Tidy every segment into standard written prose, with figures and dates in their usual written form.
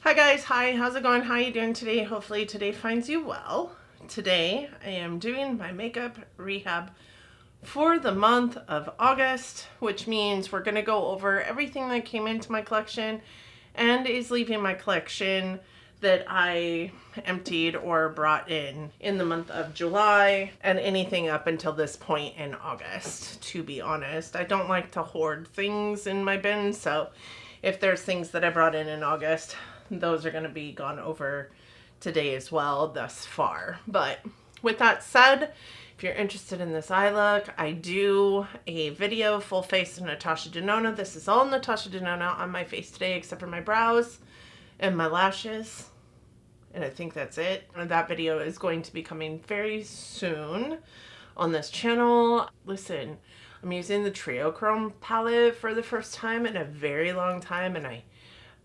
Hi guys, hi, how's it going? How you doing today? Hopefully today finds you well. Today I am doing my makeup rehab for the month of August, which means we're going to go over everything that came into my collection and is leaving my collection that I emptied or brought in the month of July and anything up until this point in August. To be honest, I don't like to hoard things in my bin, so if there's things that I brought in August, those are going to be gone over today as well thus far. But with that said, if you're interested in this eye look, I do a video full face of Natasha Denona. This is all Natasha Denona on my face today except for my brows and my lashes. And I think that's it. And that video is going to be coming very soon on this channel. Listen, I'm using the Trio Chrome palette for the first time in a very long time, and I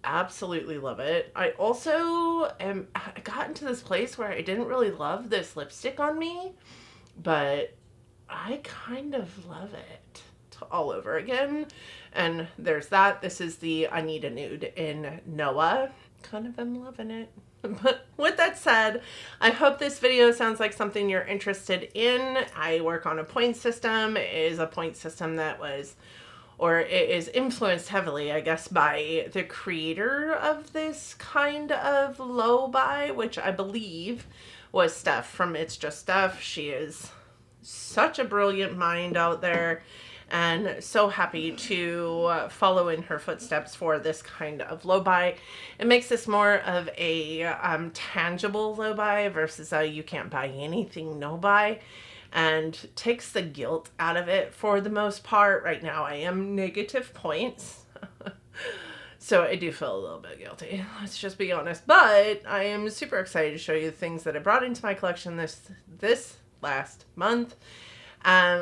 absolutely love it. I also I got into this place where I didn't really love this lipstick on me, but I kind of love it all over again. And there's that. This is the I Need a Nude in Noah. Kind of am loving it. But with that said, I hope this video sounds like something you're interested in. I work on a point system. It is a point system that was, or it is influenced heavily, I guess, by the creator of this kind of low buy, which I believe was Steph from It's Just Steph. She is such a brilliant mind out there, and so happy to follow in her footsteps for this kind of low buy. It makes this more of a tangible low buy versus a you can't buy anything no buy, and takes the guilt out of it for the most part. Right now I am negative points. So I do feel a little bit guilty, let's just be honest. But I am super excited to show you the things that I brought into my collection this last month.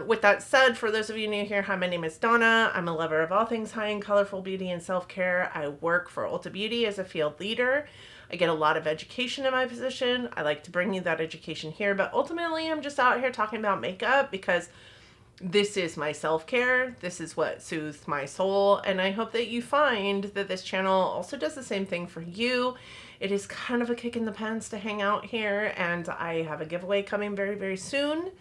With that said, for those of you new here, hi, my name is Donna. I'm a lover of all things high and colorful beauty and self-care. I work for Ulta Beauty as a field leader. I get a lot of education in my position. I like to bring you that education here, but ultimately I'm just out here talking about makeup because this is my self-care. This is what soothes my soul, and I hope that you find that this channel also does the same thing for you. It is kind of a kick in the pants to hang out here, and I have a giveaway coming very, very soon.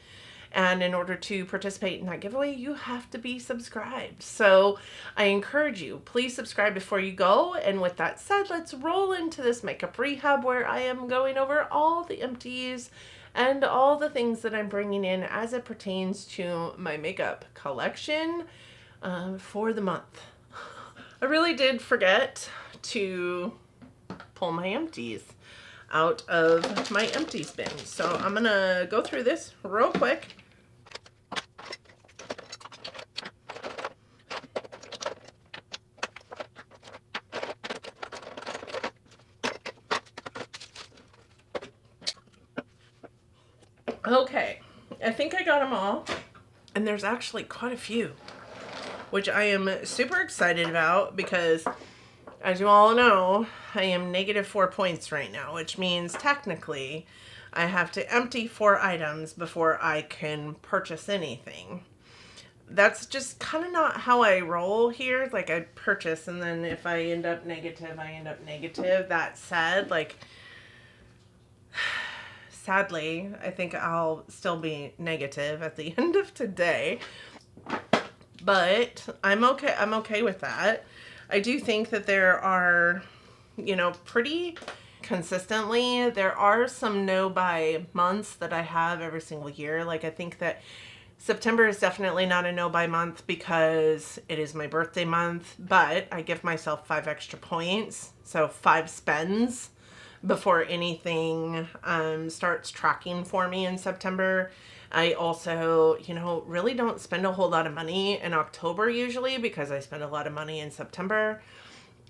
And in order to participate in that giveaway, you have to be subscribed. So I encourage you, please subscribe before you go. And with that said, let's roll into this makeup rehab where I am going over all the empties and all the things that I'm bringing in as it pertains to my makeup collection for the month. I really did forget to pull my empties out of my empties bin. So I'm gonna go through this real quick. Okay, I think I got them all, and there's actually quite a few, which I am super excited about because, as you all know, I am negative 4 points right now, which means technically I have to empty 4 items before I can purchase anything. That's just kind of not how I roll here. Like, I purchase, and then if I end up negative, I end up negative. That said, like, sadly, I think I'll still be negative at the end of today. But I'm okay. I'm okay with that. I do think that there are, pretty consistently, there are some no-buy months that I have every single year. Like, I think that September is definitely not a no-buy month because it is my birthday month, but I give myself 5 extra points, so 5 spends before anything starts tracking for me in September. I also, really don't spend a whole lot of money in October usually because I spend a lot of money in September.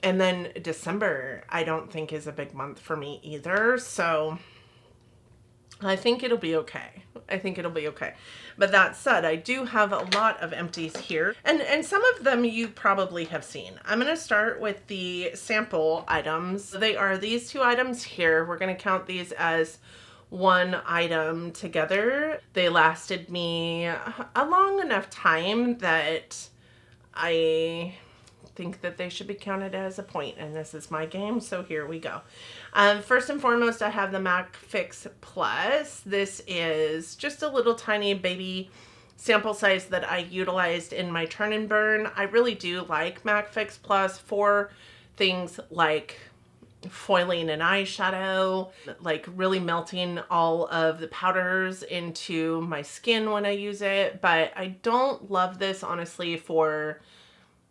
And then December, I don't think is a big month for me either. So I think it'll be okay. I think it'll be okay. But that said, I do have a lot of empties here. And some of them you probably have seen. I'm going to start with the sample items. They are these 2 items here. We're going to count these as one item together. They lasted me a long enough time that I think that they should be counted as a point, and this is my game, so here we go. First and foremost, I have the MAC Fix Plus. This is just a little tiny baby sample size that I utilized in my turn and burn. I really do like MAC Fix Plus for things like foiling an eyeshadow, like really melting all of the powders into my skin when I use it. But I don't love this, honestly, for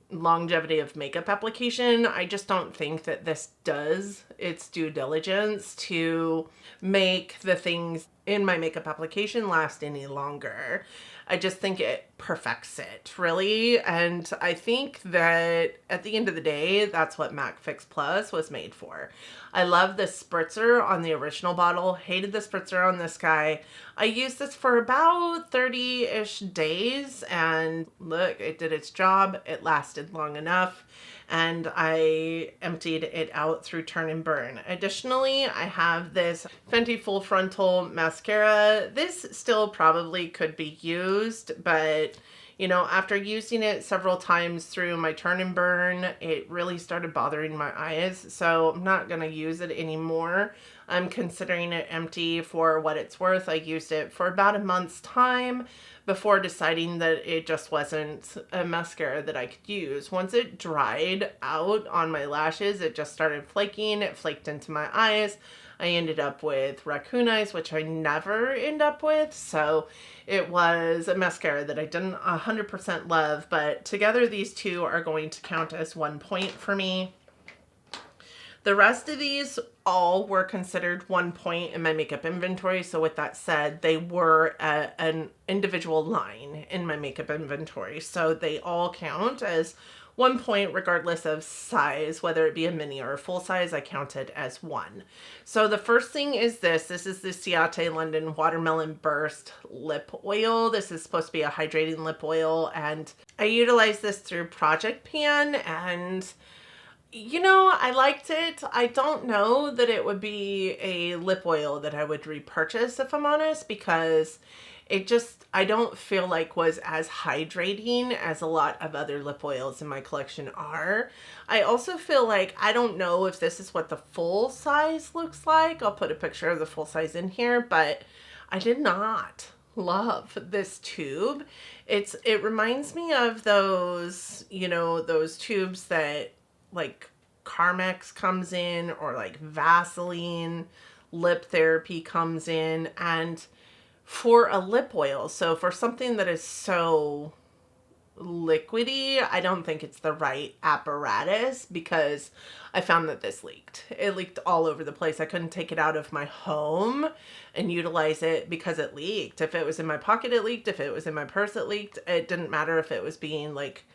longevity of makeup application. I just don't think that this does its due diligence to make the things in my makeup application last any longer. I just think it perfects it, really. And I think that at the end of the day, that's what MAC Fix Plus was made for. I love the spritzer on the original bottle. Hated the spritzer on this guy. I used this for about 30-ish days, and look, it did its job. It lasted long enough, and I emptied it out through turn and burn. Additionally, I have this Fenty Full Frontal mascara. This still probably could be used, but you know, after using it several times through my turn and burn, it really started bothering my eyes, so I'm not gonna use it anymore. I'm considering it empty for what it's worth. I used it for about a month's time before deciding that it just wasn't a mascara that I could use. Once it dried out on my lashes, it just started flaking. It flaked into my eyes. I ended up with raccoon eyes, which I never end up with. So it was a mascara that I didn't 100% love, but together these two are going to count as 1 point for me. The rest of these all were considered 1 point in my makeup inventory. So with that said, they were an individual line in my makeup inventory. So they all count as 1 point regardless of size, whether it be a mini or a full size. I count it as 1. So the first thing is this. This is the Ciate London Watermelon Burst Lip Oil. This is supposed to be a hydrating lip oil, and I utilize this through Project Pan, and you know, I liked it. I don't know that it would be a lip oil that I would repurchase, if I'm honest, because it just, I don't feel like was as hydrating as a lot of other lip oils in my collection are. I also feel like, I don't know if this is what the full size looks like. I'll put a picture of the full size in here, but I did not love this tube. It reminds me of those, you know, those tubes that like Carmex comes in, or like Vaseline lip therapy comes in. And for a lip oil, so for something that is so liquidy, I don't think it's the right apparatus, because I found that this leaked. It leaked all over the place. I couldn't take it out of my home and utilize it because it leaked. If it was in my pocket, it leaked. If it was in my purse, it leaked. It didn't matter if it was being like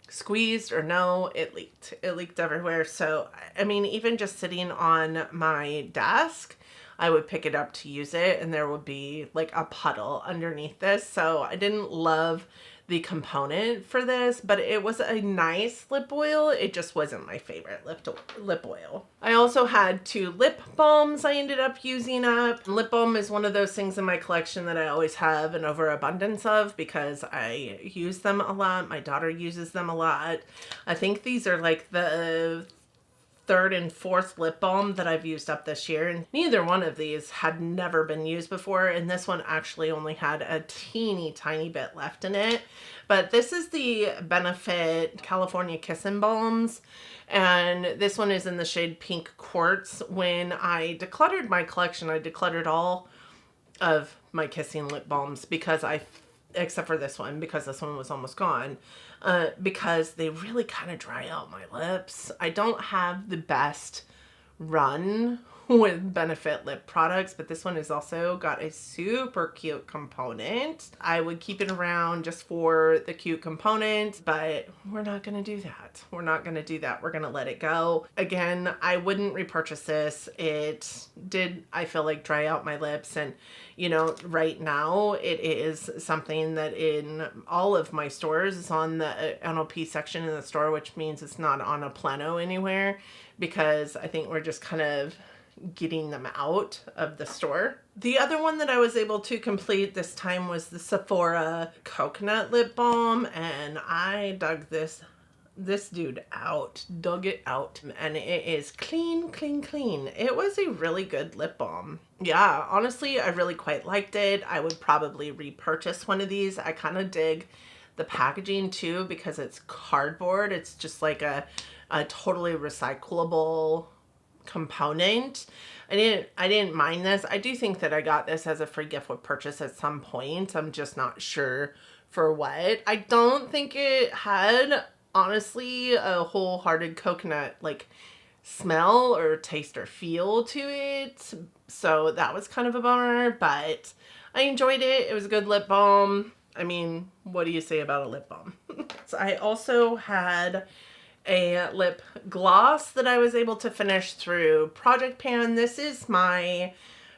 squeezed or no, it leaked. It leaked everywhere. So, I mean, even just sitting on my desk, I would pick it up to use it, and there would be like a puddle underneath this. So I didn't love the component for this, but it was a nice lip oil. It just wasn't my favorite lip oil. I also had 2 lip balms I ended up using up. Lip balm is one of those things in my collection that I always have an overabundance of because I use them a lot. My daughter uses them a lot. I think these are like the 3rd and 4th lip balm that I've used up this year, and neither one of these had never been used before, and this one actually only had a teeny tiny bit left in it. But this is the Benefit California Kissin' Balms, and this one is in the shade Pink Quartz. When I decluttered my collection, I decluttered all of my kissing lip balms because except for this one, because this one was almost gone, because they really kind of dry out my lips. I don't have the best run with Benefit lip products, but this one has also got a super cute component. I would keep it around just for the cute component, but we're not going to do that. We're not going to do that. We're going to let it go. Again, I wouldn't repurchase this. It did, I feel like, dry out my lips, and you know, right now it is something that in all of my stores is on the NLP section in the store, which means it's not on a Plano anywhere, because I think we're just kind of getting them out of the store. The other one that I was able to complete this time was the Sephora Coconut Lip Balm, and I dug this this dude out, dug it out, and it is clean, clean, clean. It was a really good lip balm. Yeah, honestly, I really quite liked it. I would probably repurchase one of these. I kind of dig the packaging too because it's cardboard. It's just like a totally recyclable component. I didn't mind this. I do think that I got this as a free gift with purchase at some point. I'm just not sure for what. I don't think it had, honestly, a wholehearted coconut like smell or taste or feel to it. So that was kind of a bummer, but I enjoyed it. It was a good lip balm. I mean, what do you say about a lip balm? So I also had a lip gloss that I was able to finish through Project Pan. This is my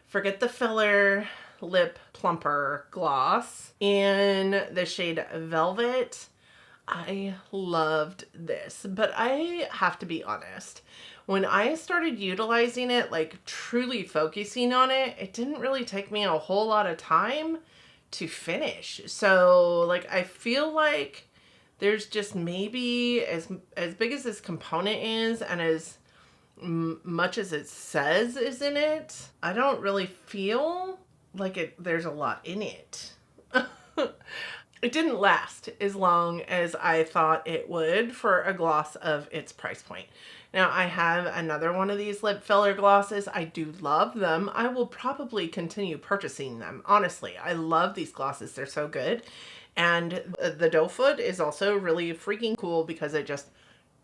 Forget the Filler Lip Plumper Gloss in the shade Velvet. I loved this, but I have to be honest. When I started utilizing it, like truly focusing on it, it didn't really take me a whole lot of time to finish. So like, I feel like there's just maybe as big as this component is and as much as it says is in it, I don't really feel like there's a lot in it. It didn't last as long as I thought it would for a gloss of its price point. Now I have another one of these lip filler glosses. I do love them. I will probably continue purchasing them. Honestly, I love these glosses. They're so good. And the doe foot is also really freaking cool because it just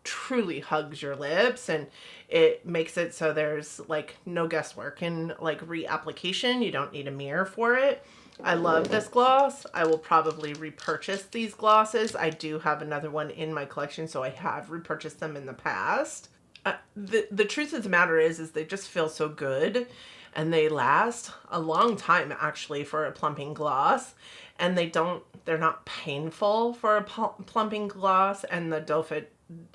truly hugs your lips and it makes it so there's like no guesswork in like reapplication. You don't need a mirror for it. I love this gloss. I will probably repurchase these glosses. I do have another one in my collection, so I have repurchased them in the past. The truth of the matter is they just feel so good and they last a long time actually for a plumping gloss, and they're not painful for a plumping gloss. And the doe foot,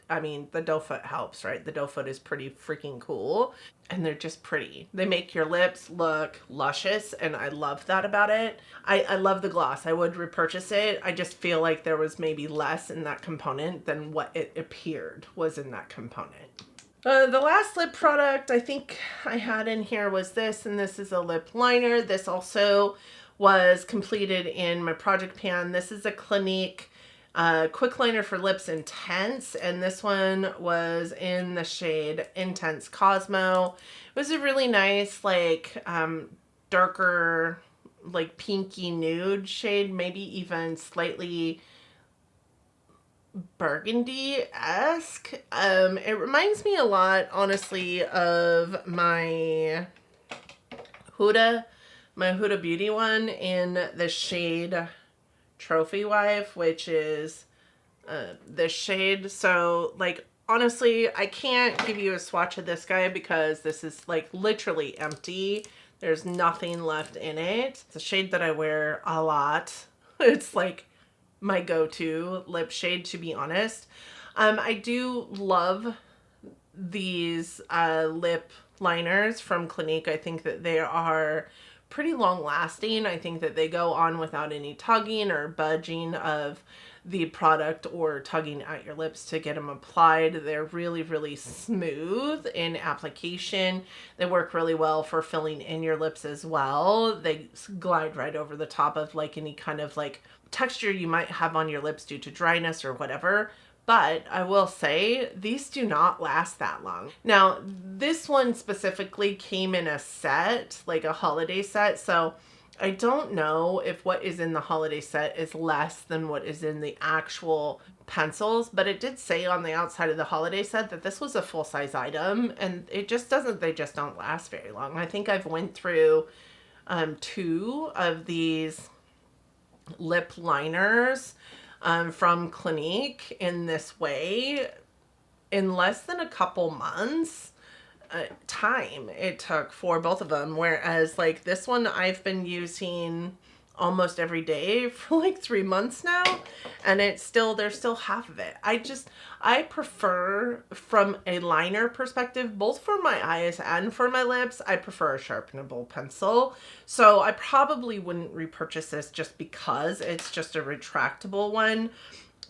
I mean, the doe foot helps, right? The doe foot is pretty freaking cool and they're just pretty. They make your lips look luscious and I love that about it. I love the gloss. I would repurchase it. I just feel like there was maybe less in that component than what it appeared was in that component. The last lip product I think I had in here was this, and this is a lip liner. This also was completed in my Project Pan. This is a Clinique quick liner for lips Intense, and this one was in the shade Intense Cosmo. It was a really nice like darker like pinky nude shade, maybe even slightly burgundy-esque. It reminds me a lot, honestly, of my Huda Beauty one in the shade Trophy Wife, which is this shade. So, like, honestly, I can't give you a swatch of this guy because this is, like, literally empty. There's nothing left in it. It's a shade that I wear a lot. It's, like, my go-to lip shade, to be honest. I do love these lip liners from Clinique. I think that they are pretty long lasting. I think that they go on without any tugging or budging of the product or tugging at your lips to get them applied. They're really, really smooth in application. They work really well for filling in your lips as well. They glide right over the top of like any kind of like texture you might have on your lips due to dryness or whatever. But I will say these do not last that long. Now, this one specifically came in a set, like a holiday set. So I don't know if what is in the holiday set is less than what is in the actual pencils, but it did say on the outside of the holiday set that this was a full-size item, and it just doesn't, they just don't last very long. I think I've went through 2 of these lip liners from Clinique in this way in less than a couple months time it took for both of them, whereas like this one I've been using almost every day for like 3 months now, and there's still half of it. I prefer, from a liner perspective, both for my eyes and for my lips, I prefer a sharpenable pencil. So I probably wouldn't repurchase this just because it's just a retractable one.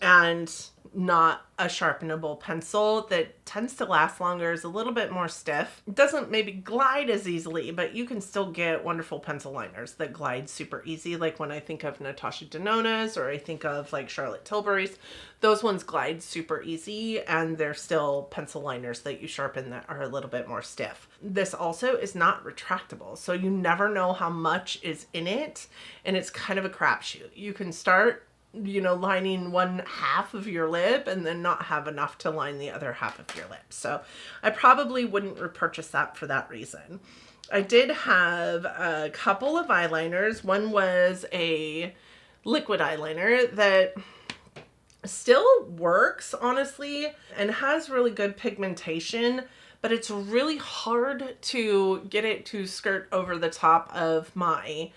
and not a sharpenable pencil that tends to last longer, is a little bit more stiff. It doesn't maybe glide as easily, but you can still get wonderful pencil liners that glide super easy. Like when I think of Natasha Denona's, or I think of like Charlotte Tilbury's, those ones glide super easy, and they're still pencil liners that you sharpen that are a little bit more stiff. This also is not retractable, so you never know how much is in it, and it's kind of a crapshoot. You can start lining one half of your lip and then not have enough to line the other half of your lip. So I probably wouldn't repurchase that for that reason. I did have a couple of eyeliners. One was a liquid eyeliner that still works, honestly, and has really good pigmentation, but it's really hard to get it to skirt over the top of my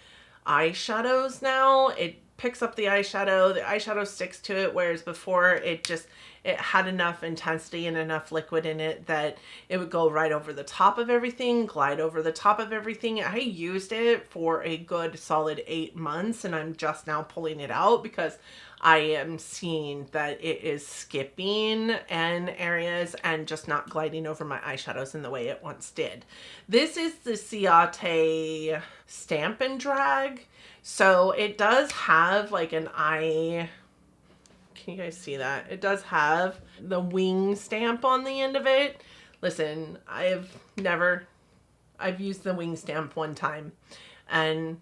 eyeshadows now. It picks up the eyeshadow sticks to it, whereas before it had enough intensity and enough liquid in it that it would go right over the top of everything, glide over the top of everything. I used it for a good solid 8 months, and I'm just now pulling it out because I am seeing that it is skipping in areas and just not gliding over my eyeshadows in the way it once did. This is the Ciate Stamp and Drag. So it does have like an eye, can you guys see that? It does have the wing stamp on the end of it. Listen, I've used the wing stamp one time, and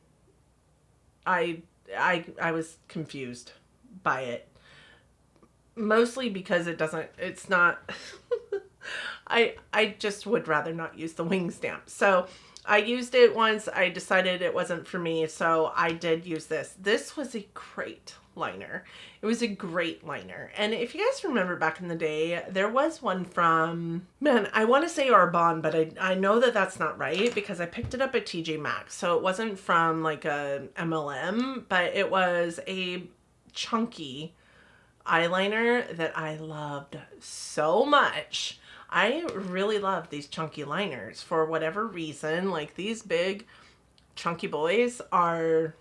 I was confused by it. Mostly because it's not, I just would rather not use the wing stamp. So I used it once. I decided it wasn't for me, so I did use this. This was a great liner. It was a great liner. And if you guys remember back in the day, there was one from, man, I want to say Arbonne, but I know that that's not right because I picked it up at TJ Maxx. So it wasn't from like a MLM, but it was a chunky eyeliner that I loved so much. I really love these chunky liners for whatever reason. Like, these big chunky boys are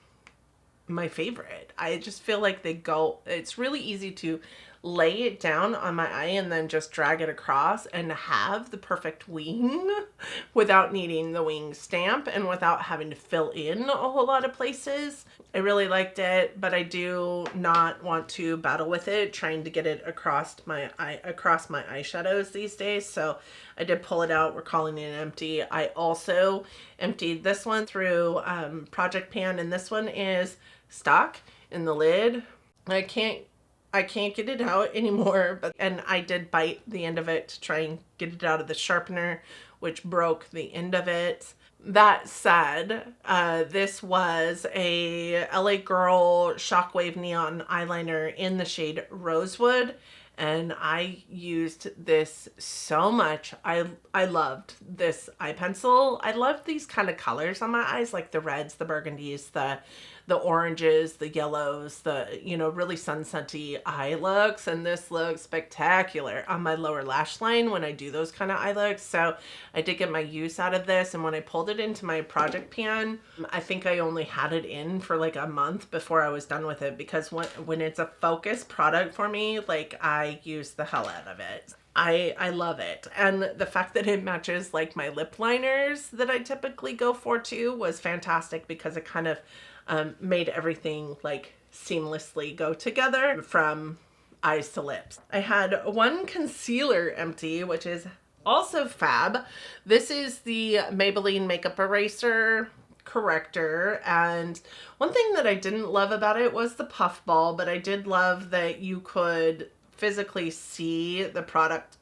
my favorite. I just feel like it's really easy to lay it down on my eye and then just drag it across and have the perfect wing without needing the wing stamp and without having to fill in a whole lot of places. I really liked it, but I do not want to battle with it trying to get it across my eyeshadows these days. So I did pull it out. We're calling it empty. I also emptied this one through Project Pan, and this one is stuck in the lid. I can't get it out anymore, and I did bite the end of it to try and get it out of the sharpener, which broke the end of it. That said, this was a LA Girl Shockwave Neon eyeliner in the shade Rosewood, and I used this so much. I loved this eye pencil. I love these kind of colors on my eyes, like the reds, the burgundies, the oranges, the yellows, the, really sunsetty eye looks. And this looks spectacular on my lower lash line when I do those kind of eye looks. So I did get my use out of this. And when I pulled it into my Project Pan, I think I only had it in for like a month before I was done with it, because when it's a focus product for me, like, I use the hell out of it. I love it. And the fact that it matches like my lip liners that I typically go for too was fantastic, because it kind of made everything like seamlessly go together from eyes to lips. I had one concealer empty, which is also fab. This is the Maybelline Makeup Eraser Corrector, and one thing that I didn't love about it was the puff ball, but I did love that you could physically see the product,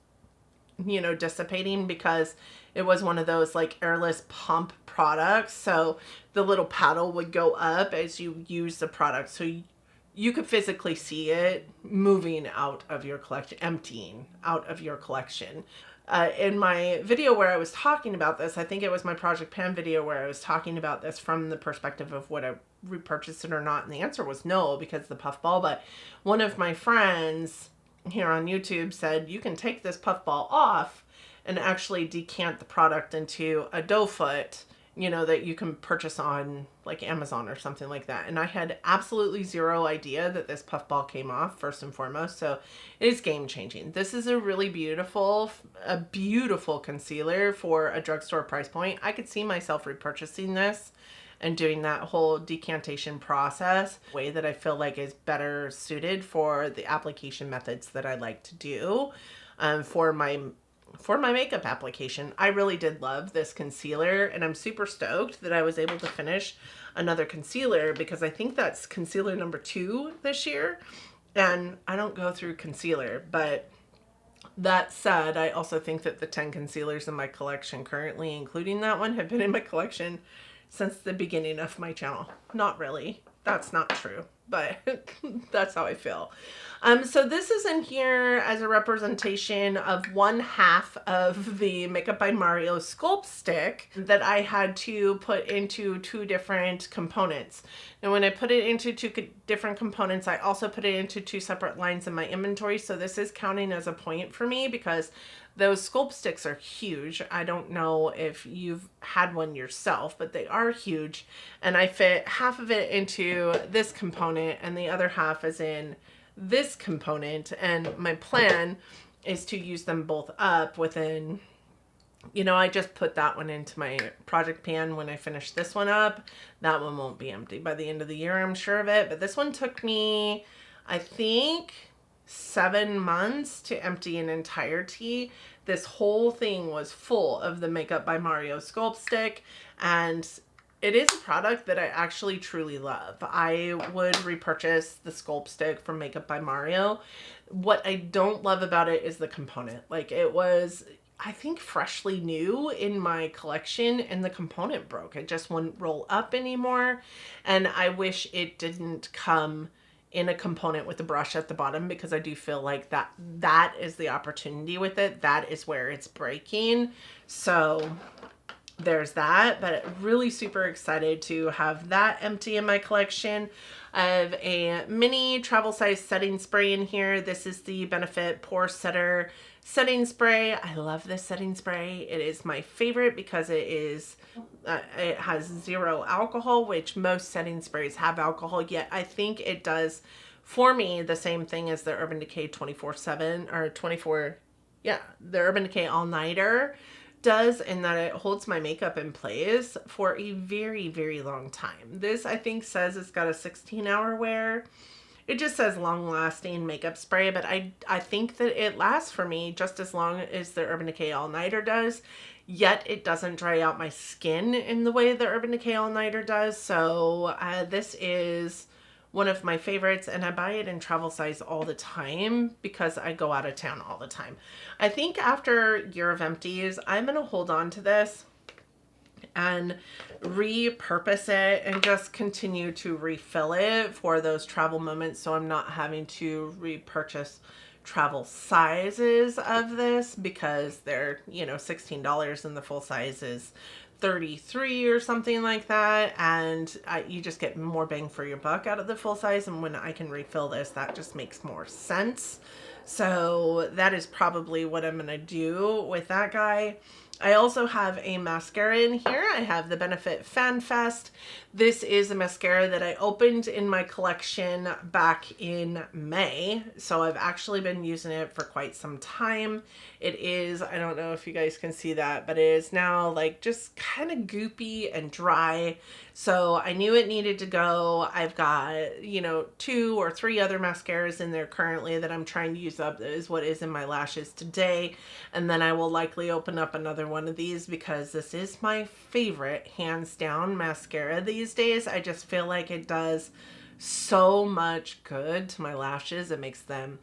dissipating, because it was one of those like airless pump products. So the little paddle would go up as you use the product. So you could physically see it moving out of your collection, emptying out of your collection. In my video where I was talking about this, I think it was my Project Pan video where I was talking about this from the perspective of would I repurchase it or not. And the answer was no, because the puffball. But one of my friends here on YouTube said, you can take this puffball off and actually decant the product into a doe foot you know, that you can purchase on like Amazon or something like that. And I had absolutely zero idea that this puffball came off, first and foremost. So it is game changing. This is a really beautiful concealer for a drugstore price point. I could see myself repurchasing this and doing that whole decantation process way that I feel like is better suited for the application methods that I like to do for my makeup application. I really did love this concealer, and I'm super stoked that I was able to finish another concealer, because I think that's concealer number 2 this year, and I don't go through concealer. But that said, I also think that the 10 concealers in my collection currently, including that one, have been in my collection since the beginning of my channel. Not really. That's not true, but that's how I feel. So this is in here as a representation of 1/2 of the Makeup by Mario sculpt stick that I had to put into 2 different components. And when I put it into 2 different components, I also put it into 2 separate lines in my inventory. So this is counting as a point for me, because those sculpt sticks are huge. I don't know if you've had one yourself, but they are huge. And I fit half of it into this component and the other half is in this component. And my plan is to use them both up within, you know, I just put that one into my project pan when I finish this one up. That one won't be empty by the end of the year, I'm sure of it. But this one took me, I think, 7 months to empty in entirety. This whole thing was full of the Makeup by Mario sculpt stick, and it is a product that I actually truly love. I would repurchase the sculpt stick from Makeup by Mario. What I don't love about it is the component. Like, it was, I think, freshly new in my collection, and the component broke. It just wouldn't roll up anymore, and I wish it didn't come in a component with a brush at the bottom, because I do feel like that is the opportunity with it. That is where it's breaking. So there's that, but really super excited to have that empty in my collection. I have a mini travel size setting spray in here. This is the Benefit Pore Setter setting spray. I love this setting spray. It is my favorite because it has 0 alcohol, which most setting sprays have alcohol, yet I think it does for me the same thing as the Urban Decay 24/7 or 24, yeah, the Urban Decay All Nighter does, in that it holds my makeup in place for a very, very long time. This, I think, says it's got a 16-hour wear. It just says long-lasting makeup spray, but I think that it lasts for me just as long as the Urban Decay All Nighter does, yet it doesn't dry out my skin in the way the Urban Decay All Nighter does. So this is one of my favorites, and I buy it in travel size all the time because I go out of town all the time. I think after Year of Empties, I'm going to hold on to this and repurpose it and just continue to refill it for those travel moments, so I'm not having to repurchase travel sizes of this, because they're, you know, $16 and the full size is $33 or something like that, and you just get more bang for your buck out of the full size. And when I can refill this, that just makes more sense. So that is probably what I'm gonna do with that guy. I also have a mascara in here. I have the Benefit Fan Fest. This is a mascara that I opened in my collection back in May. So I've actually been using it for quite some time. It is, I don't know if you guys can see that, but it is now like just kind of goopy and dry. So I knew it needed to go. I've got, you know, 2 or 3 other mascaras in there currently that I'm trying to use up. That is what is in my lashes today. And then I will likely open up another one of these, because this is my favorite, hands down, mascara these days. I just feel like it does so much good to my lashes. It makes them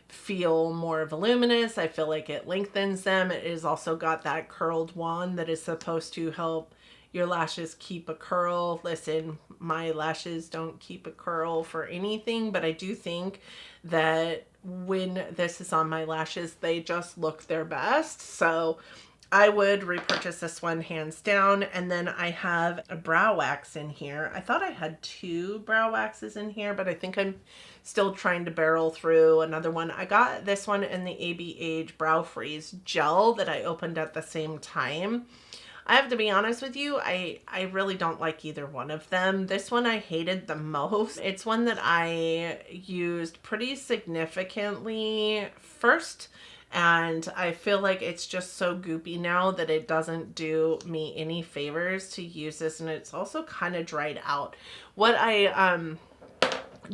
feel more voluminous. I feel like it lengthens them. It has also got that curled wand that is supposed to help your lashes keep a curl. Listen, my lashes don't keep a curl for anything, but I do think that when this is on my lashes, they just look their best. So I would repurchase this one hands down. And then I have a brow wax in here. I thought I had 2 brow waxes in here, but I think I'm still trying to barrel through another one. I got this one in the AB Age Brow Freeze Gel that I opened at the same time. I have to be honest with you, I really don't like either one of them. This one I hated the most. It's one that I used pretty significantly first, and I feel like it's just so goopy now that it doesn't do me any favors to use this, and it's also kind of dried out. What I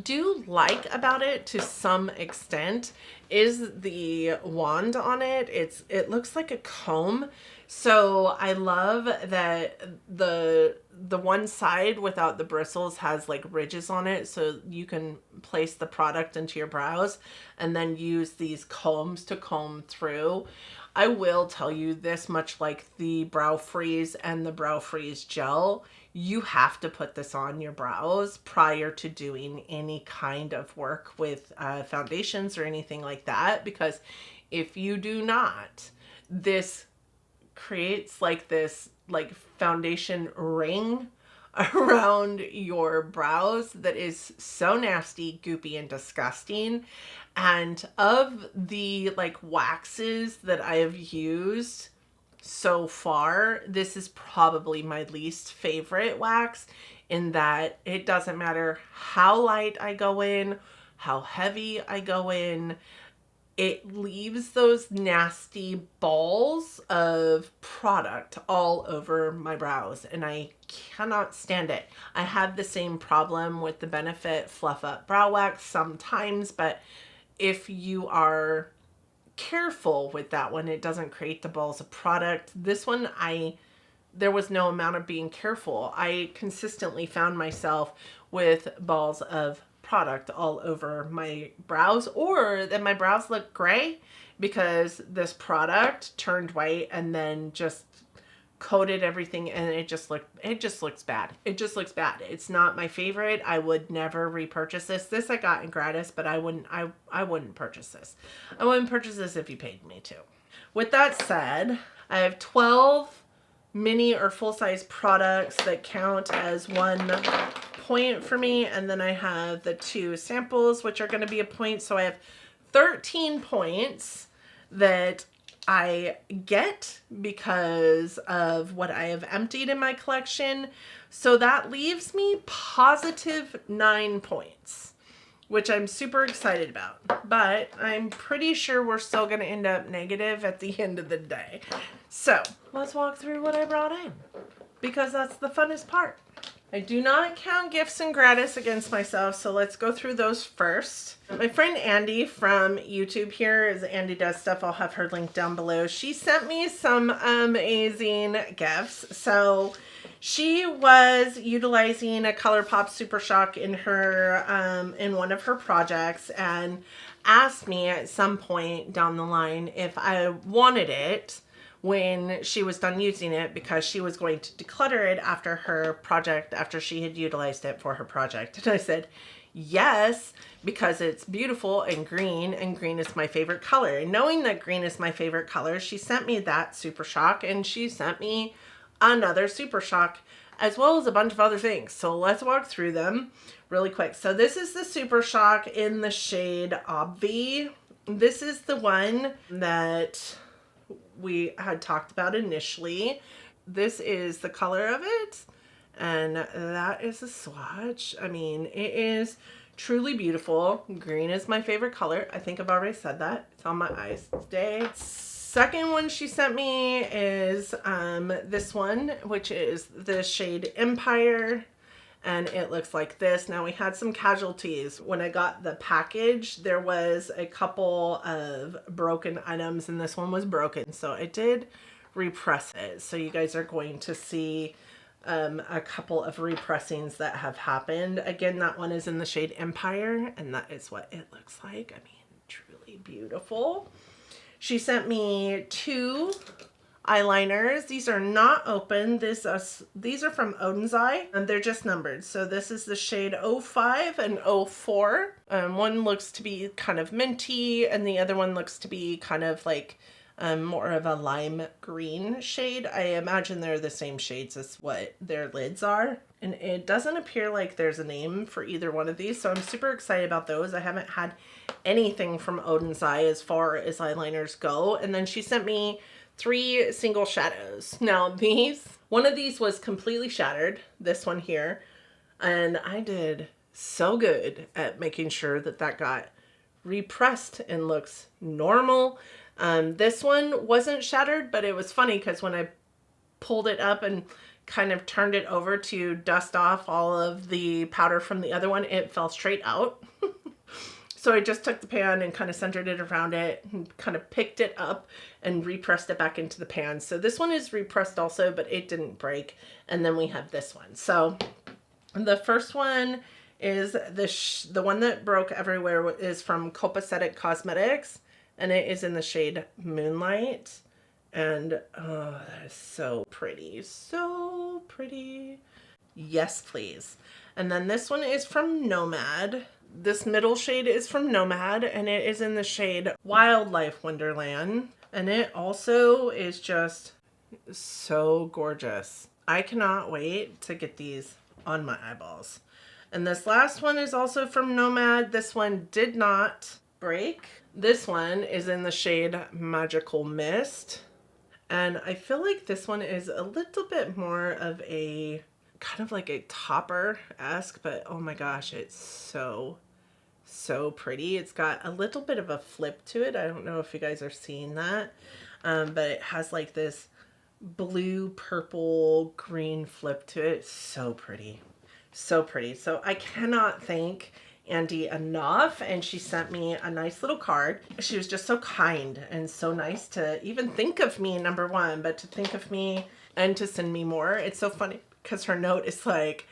do like about it to some extent is the wand on it. It looks like a comb. So I love that the one side without the bristles has like ridges on it, so you can place the product into your brows and then use these combs to comb through. I will tell you this much, like the Brow Freeze and the Brow Freeze gel, you have to put this on your brows prior to doing any kind of work with foundations or anything like that, because if you do not, this creates like this like foundation ring around your brows that is so nasty, goopy, and disgusting. And of the like waxes that I have used so far, this is probably my least favorite wax, in that it doesn't matter how light I go in, how heavy I go in, it leaves those nasty balls of product all over my brows, and I cannot stand it. I have the same problem with the Benefit Fluff Up Brow Wax sometimes, but if you are careful with that one, it doesn't create the balls of product. This one, there was no amount of being careful. I consistently found myself with balls of product all over my brows, or that my brows look gray because this product turned white and then just coated everything, and it just looks bad. It just looks bad. It's not my favorite. I would never repurchase this. This I got in gratis, but I wouldn't purchase this. I wouldn't purchase this if you paid me to. With that said, I have 12 mini or full-size products that count as 1 point for me, and then I have the 2 samples, which are going to be a point. So I have 13 points that I get because of what I have emptied in my collection. So that leaves me positive 9 points, which I'm super excited about. But I'm pretty sure we're still going to end up negative at the end of the day. So let's walk through what I brought in, because that's the funnest part. I do not count gifts and gratis against myself, so let's go through those first. My friend Andy from YouTube here, is Andy Does Stuff, I'll have her link down below. She sent me some amazing gifts. So she was utilizing a ColourPop Super Shock in her in one of her projects, and asked me at some point down the line if I wanted it when she was done using it, because she was going to declutter it after her project, after she had utilized it for her project. And I said, yes, because it's beautiful and green is my favorite color. And knowing that green is my favorite color, she sent me that Super Shock, and she sent me another Super Shock, as well as a bunch of other things. So let's walk through them really quick. So this is the Super Shock in the shade Obvi. This is the one that we had talked about initially. This is the color of it, and that is a swatch. I mean, it is truly beautiful. Green is my favorite color. I think I've already said that. It's on my eyes today. Second one she sent me is this one, which is the shade Empire, and it looks like this. Now, we had some casualties. When I got the package, there was a couple of broken items, and this one was broken, so it did repress it. So you guys are going to see a couple of repressings that have happened. Again, that one is in the shade Empire, and that is what it looks like. I mean, truly beautiful. She sent me 2 eyeliners. These are not open. These are from Odin's Eye, and they're just numbered. So this is the shade 05 and 04. One looks to be kind of minty, and the other one looks to be kind of like more of a lime green shade. I imagine they're the same shades as what their lids are. And it doesn't appear like there's a name for either one of these, so I'm super excited about those. I haven't had anything from Odin's Eye as far as eyeliners go. And then she sent me 3 single shadows. Now one of these was completely shattered, this one here, and I did so good at making sure that that got repressed and looks normal. This one wasn't shattered, but it was funny because when I pulled it up and kind of turned it over to dust off all of the powder from the other one, it fell straight out. So I just took the pan and kind of centered it around it and kind of picked it up and repressed it back into the pan. So this one is repressed also, but it didn't break. And then we have this one. So the first one is the one that broke everywhere is from Copacetic Cosmetics, and it is in the shade Moonlight. And oh, that is so pretty. So pretty. Yes, please. And then this one is from Nomad. This middle shade is from Nomad, and it is in the shade Wildlife Wonderland. And it also is just so gorgeous. I cannot wait to get these on my eyeballs. And this last one is also from Nomad. This one did not break. This one is in the shade Magical Mist. And I feel like this one is a little bit more of a kind of like a topper-esque, but oh my gosh, it's so pretty. It's got a little bit of a flip to it. I don't know if you guys are seeing that, but it has like this blue, purple, green flip to it. So pretty. So pretty. So I cannot thank Andy enough, and she sent me a nice little card. She was just so kind and so nice to even think of me, number one, but to think of me and to send me more. It's so funny because her note is like,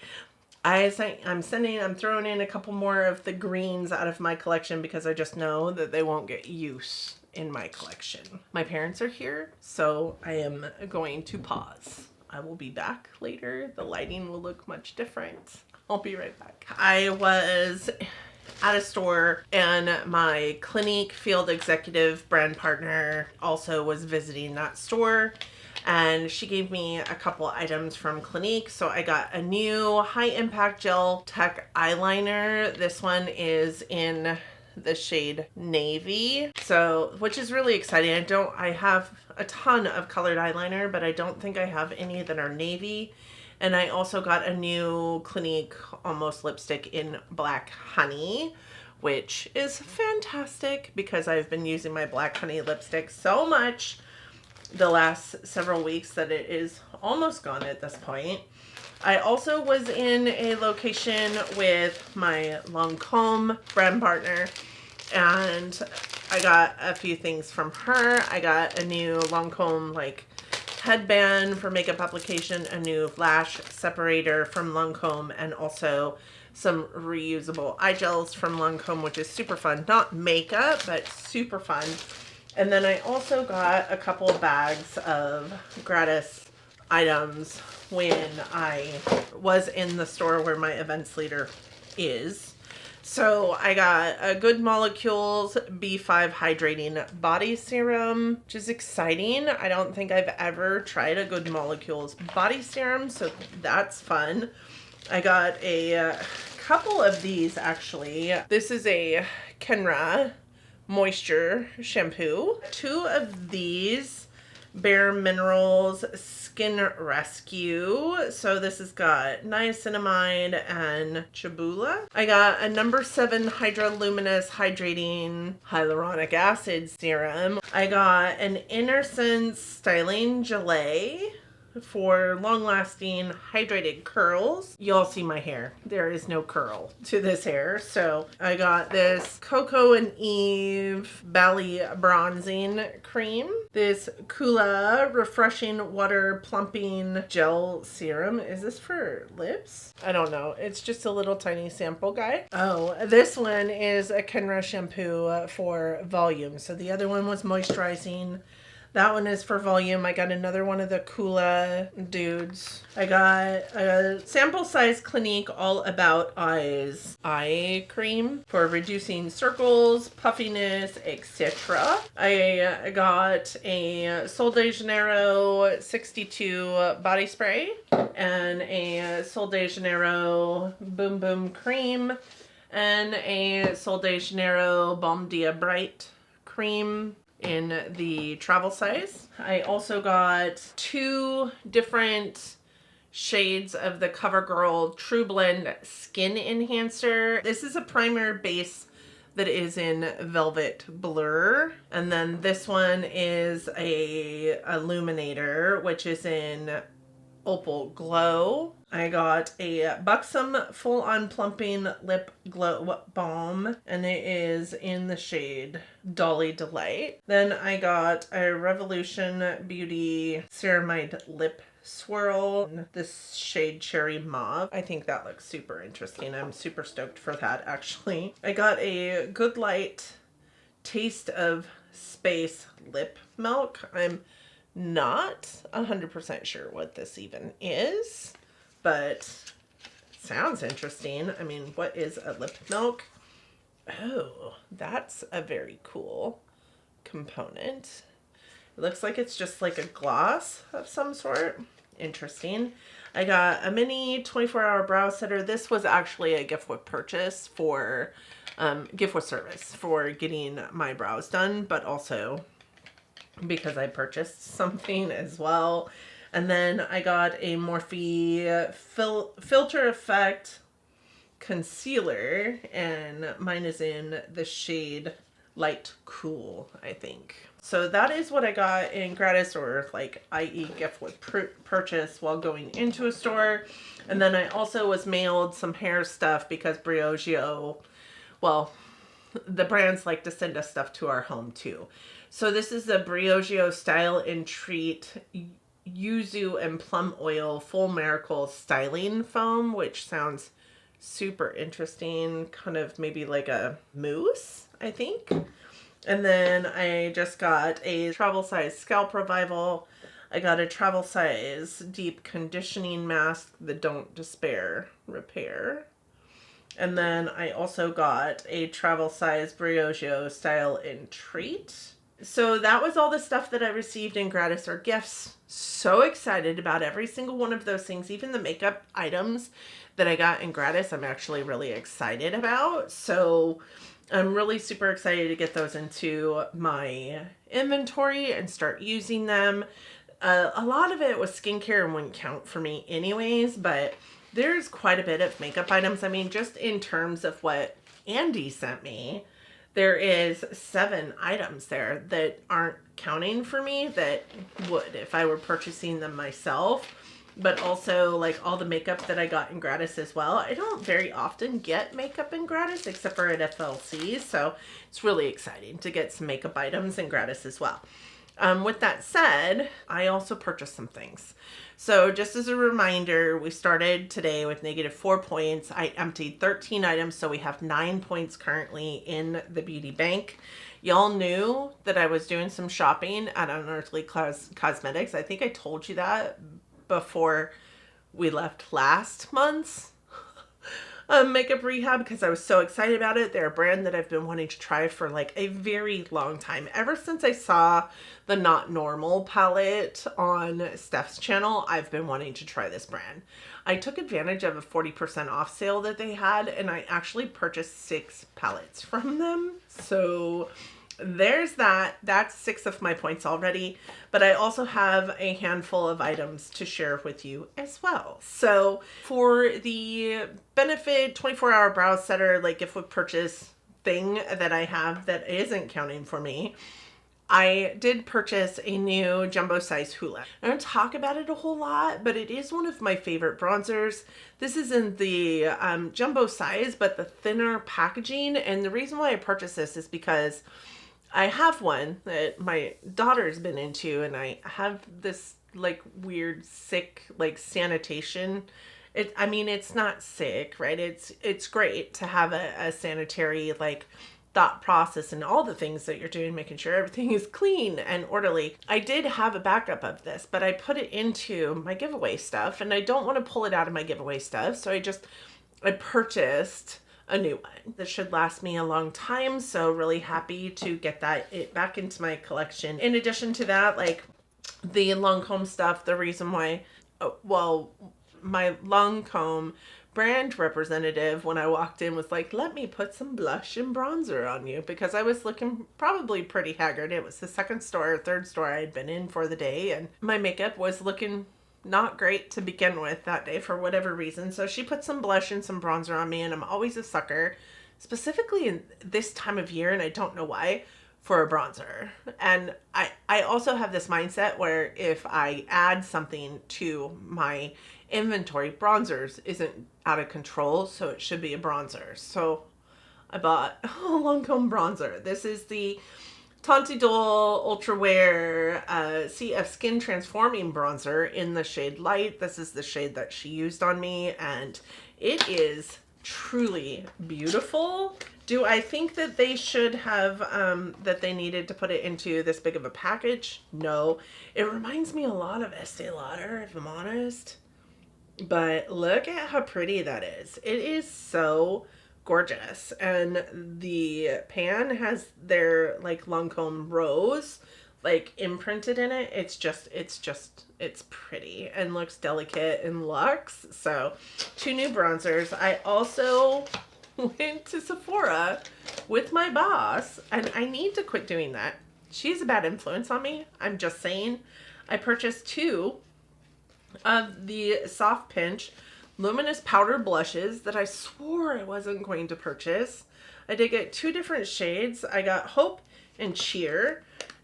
I'm throwing in a couple more of the greens out of my collection because I just know that they won't get use in my collection. My parents are here, so I am going to pause. I will be back later. The lighting will look much different. I'll be right back. I was at a store and my Clinique field executive brand partner also was visiting that store, and she gave me a couple items from Clinique. So I got a new high impact gel tech eyeliner. This one is in the shade Navy, so which is really exciting. I have a ton of colored eyeliner, but I don't think I have any that are navy. And I also got a new Clinique Almost lipstick in Black Honey, which is fantastic because I've been using my Black Honey lipstick so much the last several weeks that it is almost gone at this point. I also was in a location with my Lancome brand partner, and I got a few things from her. I got a new Lancome like headband for makeup application, a new lash separator from Lancome, and also some reusable eye gels from Lancome, which is super fun. Not makeup, but super fun. And then I also got a couple of bags of gratis items when I was in the store where my events leader is. So I got a Good Molecules B5 Hydrating Body Serum, which is exciting. I don't think I've ever tried a Good Molecules body serum, so that's fun. I got a couple of these actually. This is a Kenra Moisture Shampoo. 2 of these Bare Minerals Skin Rescue. So this has got niacinamide and chibula. I got a number 7 Hydroluminous Hydrating Hyaluronic Acid Serum. I got an Innersense Styling Gelée for long-lasting hydrated curls. Y'all see my hair. There is no curl to this hair. So I got this Coco and Eve Bally Bronzing Cream. This Kula Refreshing Water Plumping Gel Serum. Is this for lips? I don't know. It's just a little tiny sample guy. Oh, this one is a Kenra shampoo for volume. So the other one was moisturizing. That one is for volume. I got another one of the Kula dudes. I got a sample size Clinique All About Eyes eye cream for reducing circles, puffiness, etc. I got a Sol de Janeiro 62 body spray and a Sol de Janeiro Boom Boom cream and a Sol de Janeiro Balm Dia Bright cream. in the travel size. I also got 2 different shades of the CoverGirl True Blend Skin Enhancer. This is a primer base that is in Velvet Blur. And then this one is a illuminator, which is in Opal Glow. I got a Buxom Full On Plumping Lip Glow Balm, and it is in the shade Dolly Delight. Then I got a Revolution Beauty Ceramide Lip Swirl, this shade Cherry Mauve. I think that looks super interesting. I'm super stoked for that, actually. I got a Good Light Taste of Space Lip Milk. I'm not 100% sure what this even is, but sounds interesting. I mean, what is a lip milk? Oh, that's a very cool component. It looks like it's just like a gloss of some sort. Interesting. I got a mini 24-hour brow setter. This was actually a gift with purchase for, gift with service for getting my brows done, but also because I purchased something as well. And then I got a Morphe Filter Effect concealer, and mine is in the shade Light Cool, I think. So that is what I got in gratis, or like, i.e. gift with purchase while going into a store. And then I also was mailed some hair stuff because Briogeo, well, the brands like to send us stuff to our home too. So this is the Briogeo Style and Treat Yuzu and Plum Oil Full Miracle Styling Foam, which sounds super interesting. Kind of maybe like a mousse, I think. And then I just got a travel size Scalp Revival. I got a travel size Deep Conditioning Mask, the Don't Despair Repair. And then I also got a travel size Briogeo Style and Treat. So that was all the stuff that I received in gratis or gifts. So excited about every single one of those things, even the makeup items that I got in gratis. I'm actually really excited about. So I'm really super excited to get those into my inventory and start using them. A lot of it was skincare and wouldn't count for me anyways, but there's quite a bit of makeup items. I mean, just in terms of what Andy sent me, there is 7 items there that aren't counting for me that would if I were purchasing them myself. But also like all the makeup that I got in gratis as well. I don't very often get makeup in gratis except for at FLC. So it's really exciting to get some makeup items in gratis as well. With that said, I also purchased some things. So just as a reminder, we started today with -4 points. I emptied 13 items, so we have 9 points currently in the beauty bank. Y'all knew that I was doing some shopping at Unearthly Cosmetics. I think I told you that before we left last month's makeup rehab because I was so excited about it. They're a brand that I've been wanting to try for like a very long time. Ever since I saw the Not Normal palette on Steph's channel, I've been wanting to try this brand. I took advantage of a 40% off sale that they had, and I actually purchased 6 palettes from them. So there's that. That's 6 of my points already, but I also have a handful of items to share with you as well. So for the benefit 24-hour brow setter, like gift with purchase thing that I have that isn't counting for me, I did purchase a new jumbo size Hoola. I don't talk about it a whole lot, but it is one of my favorite bronzers. This is in the jumbo size, but the thinner packaging. And the reason why I purchased this is because I have one that my daughter's been into, and I have this like weird sick like sanitation. I mean, it's not sick, right? It's great to have a sanitary like thought process and all the things that you're doing, making sure everything is clean and orderly. I did have a backup of this, but I put it into my giveaway stuff, and I don't want to pull it out of my giveaway stuff. So I purchased a new one that should last me a long time. So really happy to get it back into my collection. In addition to that, like the Lancome stuff, the reason why, well, my Lancome brand representative, when I walked in, was like, let me put some blush and bronzer on you, because I was looking probably pretty haggard. It was the second store or third store I had been in for the day, and my makeup was looking not great to begin with that day for whatever reason. So she put some blush and some bronzer on me, and I'm always a sucker, specifically in this time of year, and I don't know why, for a bronzer. And I also have this mindset where if I add something to my inventory, bronzers isn't out of control, so it should be a bronzer. So I bought a Lancome bronzer. This is the Tanti Dole Ultra Wear CF Skin Transforming Bronzer in the shade Light. This is the shade that she used on me, and it is truly beautiful. Do I think that they should have, that they needed to put it into this big of a package? No. It reminds me a lot of Estee Lauder, if I'm honest. But look at how pretty that is. It is so gorgeous. And the pan has their like Lancome rose like imprinted in it. It's pretty and looks delicate and luxe. So 2 new bronzers. I also went to Sephora with my boss, and I need to quit doing that. She's a bad influence on me. I'm just saying. I purchased 2 of the Soft Pinch luminous powder blushes that I swore I wasn't going to purchase. I did get 2 different shades. I got Hope and Cheer.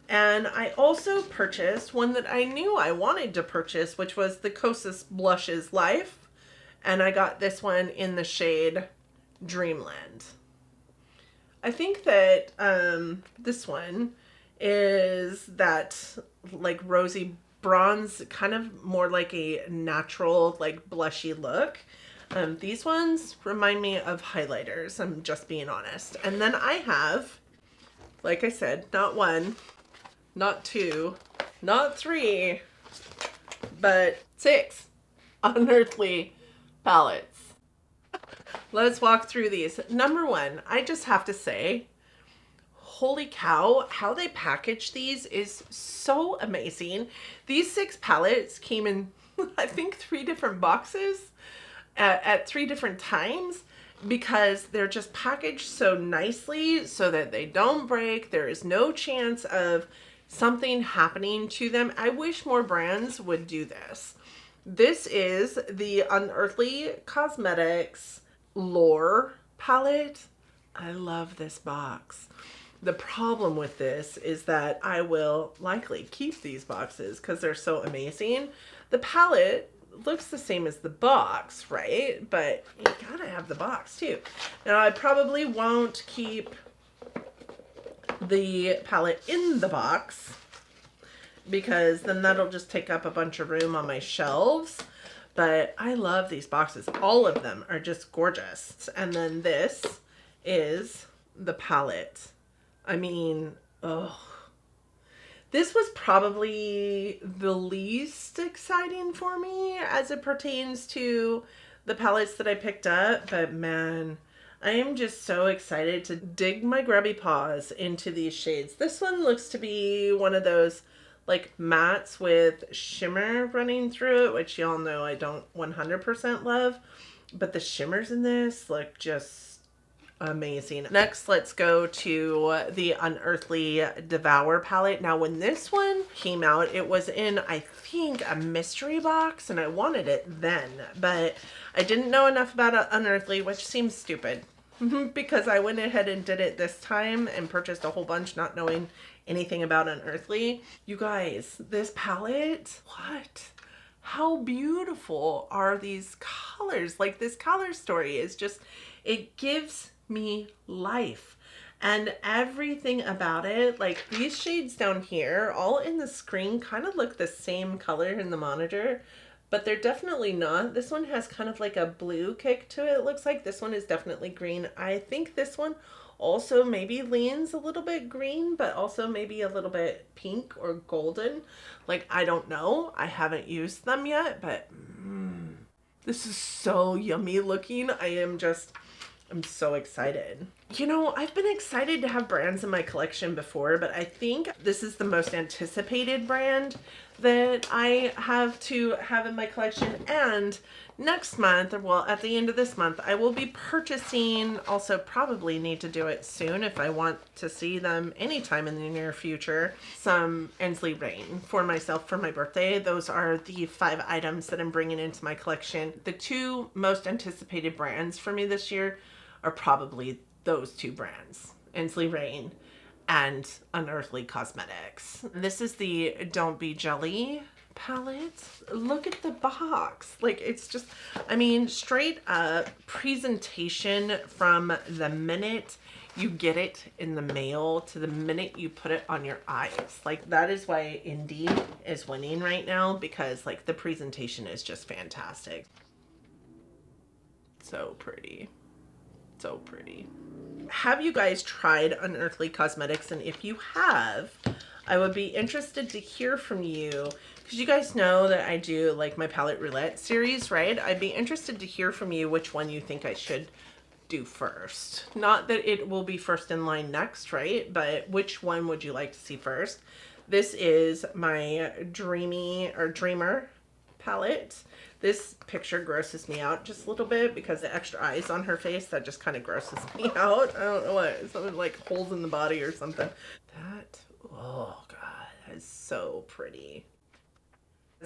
And I also purchased one that I knew I wanted to purchase, which was the Kosas Blushes Life. And I got this one in the shade Dreamland. I think that this one is that like rosy bronze, kind of more like a natural like blushy look. These ones remind me of highlighters, I'm just being honest. And then I have, like I said, not 1, not 2, not 3, but 6 Unearthly palettes. Let's walk through these. Number 1, I just have to say, holy cow, how they package these is so amazing. These 6 palettes came in, I think, 3 different boxes at 3 different times, because they're just packaged so nicely so that they don't break. There is no chance of something happening to them. I wish more brands would do this. This is the Unearthly Cosmetics Lore palette. I love this box. The problem with this is that I will likely keep these boxes because they're so amazing. The palette looks the same as the box, right? But you gotta have the box too. Now I probably won't keep the palette in the box because then that'll just take up a bunch of room on my shelves. But I love these boxes. All of them are just gorgeous. And then this is the palette. I mean, oh, this was probably the least exciting for me as it pertains to the palettes that I picked up. But man, I am just so excited to dig my grubby paws into these shades. This one looks to be one of those like mattes with shimmer running through it, which y'all know I don't 100% love. But the shimmers in this look just amazing. Next, let's go to the Unearthly Devour palette. Now, when this one came out, it was in, I think, a mystery box, and I wanted it then, but I didn't know enough about Unearthly, which seems stupid because I went ahead and did it this time and purchased a whole bunch not knowing anything about Unearthly. You guys, this palette, what? How beautiful are these colors? Like, this color story is just, it gives me life. And everything about it, like these shades down here, all in the screen kind of look the same color in the monitor, but they're definitely not. This one has kind of like a blue kick to it. It looks like this one is definitely green. I think this one also maybe leans a little bit green, but also maybe a little bit pink or golden. Like, I don't know. I haven't used them yet, but this is so yummy looking. I'm so excited. You know, I've been excited to have brands in my collection before, but I think this is the most anticipated brand that I have to have in my collection. And next month, well, at the end of this month, I will be purchasing, also probably need to do it soon if I want to see them anytime in the near future, some Unearthly Rain for myself for my birthday. Those are the 5 items that I'm bringing into my collection. The 2 most anticipated brands for me this year are probably those 2 brands, Unearthly Rain and Unearthly Cosmetics. This is the Don't Be Jelly palette. Look at the box. Like, it's just, I mean, straight up presentation from the minute you get it in the mail to the minute you put it on your eyes. Like, that is why Indie is winning right now, because like the presentation is just fantastic. So pretty. So pretty. Have you guys tried Unearthly Cosmetics? And if you have, I would be interested to hear from you, because you guys know that I do like my palette roulette series, right? I'd be interested to hear from you which one you think I should do first. Not that it will be first in line next, right? But which one would you like to see first? This is my Dreamer palette. This picture grosses me out just a little bit because the extra eyes on her face, that just kind of grosses me out. I don't know what, something like holes in the body or something. That, oh God, that is so pretty.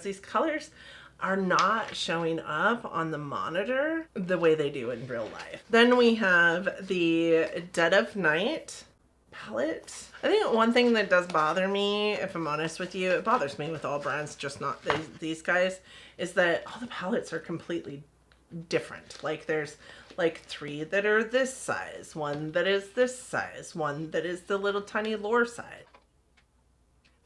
These colors are not showing up on the monitor the way they do in real life. Then we have the Dead of Night palette. I think one thing that does bother me, if I'm honest with you, it bothers me with all brands, just not these guys, is that all the palettes are completely different. Like, there's like 3 that are this size, 1 that is this size, 1 that is the little tiny Lure size.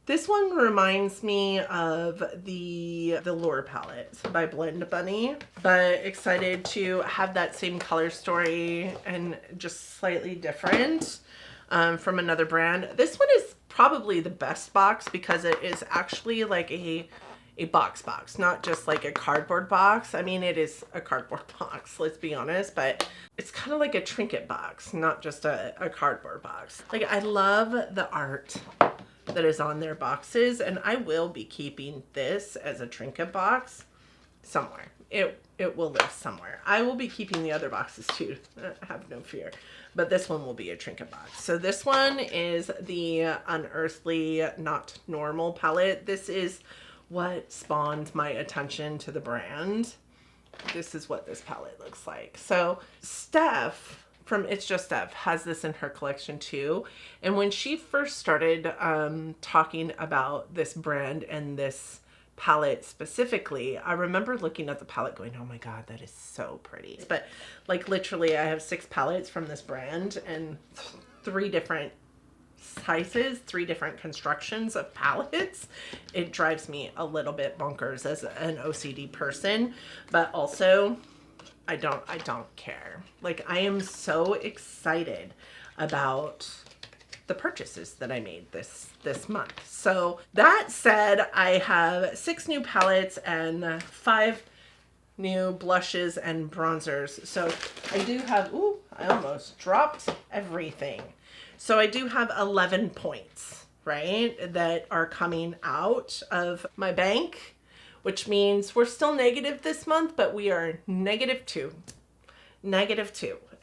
This one reminds me of the Lure palette by Blend Bunny, but excited to have that same color story and just slightly different. From another brand. This one is probably the best box because it is actually like a box, not just like a cardboard box. I mean, it is a cardboard box, let's be honest, but it's kind of like a trinket box, not just a cardboard box. Like, I love the art that is on their boxes, and I will be keeping this as a trinket box somewhere. It will live somewhere. I will be keeping the other boxes too, have no fear. But this one will be a trinket box. So this one is the Unearthly Not Normal palette. This is what spawned my attention to the brand. This is what this palette looks like. So Steph from It's Just Steph has this in her collection too. And when she first started talking about this brand and this palette specifically, I remember looking at the palette going, oh my God, that is so pretty. But like, literally, I have 6 palettes from this brand and 3 different sizes, 3 different constructions of palettes. It drives me a little bit bonkers as an OCD person, but also I don't care. Like, I am so excited about the purchases that I made this month. So that said, I have 6 new palettes and 5 new blushes and bronzers. So I do have, ooh, I almost dropped everything. So I do have 11 points, right, that are coming out of my bank, which means we're still negative this month, but we are -2.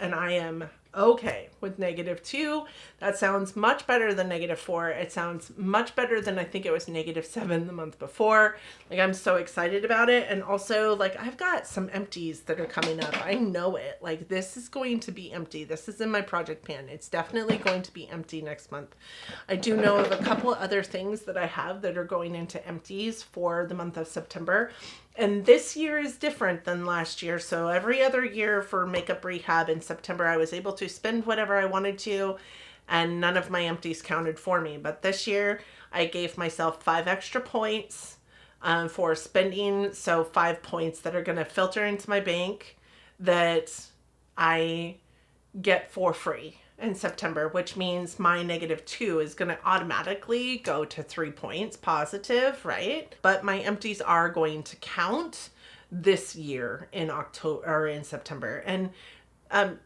And I am okay with -2. That sounds much better than -4. It sounds much better than, I think it was -7 the month before. Like, I'm so excited about it. And also, like, I've got some empties that are coming up. I know it. Like, this is going to be empty. This is in my project pan. It's definitely going to be empty next month. I do know of a couple other things that I have that are going into empties for the month of September. And this year is different than last year. So every other year for Makeup Rehab in September, I was able to spend whatever I wanted to, and none of my empties counted for me. But this year, I gave myself 5 extra points for spending. So 5 points that are going to filter into my bank that I get for free in September, which means my -2 is going to automatically go to 3 points positive, right? But my empties are going to count this year in October or in September. And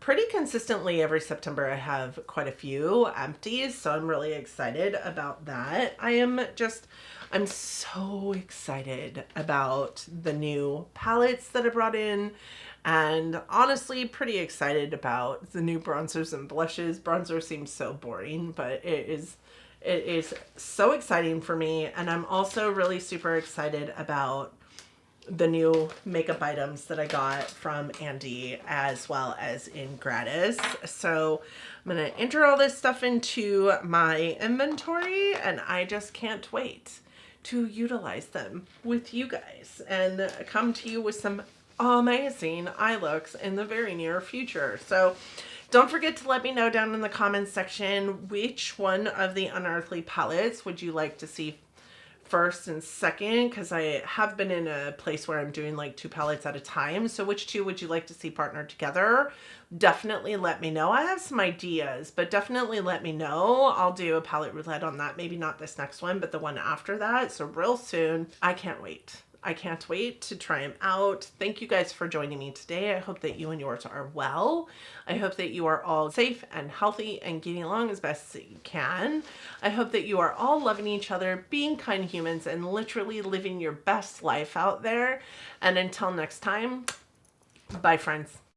Pretty consistently every September I have quite a few empties, so I'm really excited about that. I'm so excited about the new palettes that I brought in, and honestly pretty excited about the new bronzers and blushes. Bronzer seems so boring, but it is so exciting for me, and I'm also really super excited about the new makeup items that I got from Andy as well as in gratis. So I'm going to enter all this stuff into my inventory, and I just can't wait to utilize them with you guys and come to you with some amazing eye looks in the very near future. So don't forget to let me know down in the comments section which one of the Unearthly palettes would you like to see first and second, because I have been in a place where I'm doing like 2 palettes at a time. So which 2 would you like to see partnered together? Definitely let me know. I have some ideas, but definitely let me know. I'll do a palette roulette on that. Maybe not this next one, but the one after that. So real soon. I can't wait. I can't wait to try them out. Thank you guys for joining me today. I hope that you and yours are well. I hope that you are all safe and healthy and getting along as best as you can. I hope that you are all loving each other, being kind humans, and literally living your best life out there. And until next time, bye friends.